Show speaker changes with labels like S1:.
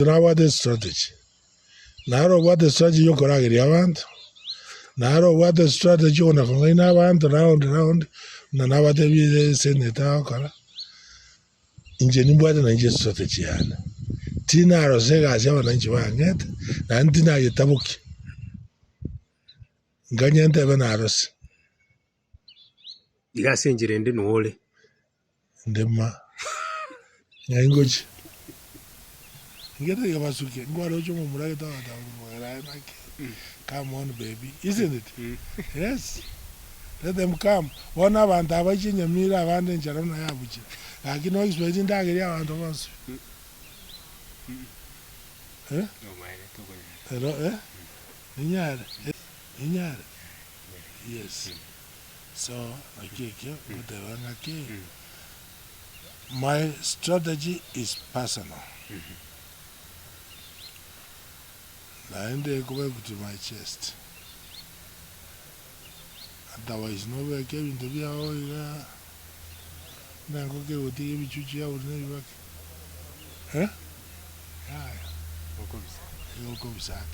S1: Now what is strategy? Now what the strategy you correct abantu. Now what the strategy you na kongaina abantu round. Na what the senator kora. Injeni mbwate na inje strategy yana. Tina arosega asema na inje wanget. Na antina yetabuki. Nganyente bana aros.
S2: Igasenjire ndi nuole.
S1: Ndema. Ngaingoji. Ngeta yabasuke. Ngwaro chomo murage tawa tawa. Come on, baby. Isn't it? Yes. Let them come. One abantu abachinya mira abandi njara na yabuche. Lakini no expect ndageri abantu bonse. Eh? Hello, Nyaribo. Yes. So, okay, my strategy is personal. And they go back to my chest. Otherwise, nowhere came to be all. Now, okay, we'll take you to jail. Huh? Yeah. You'll go back.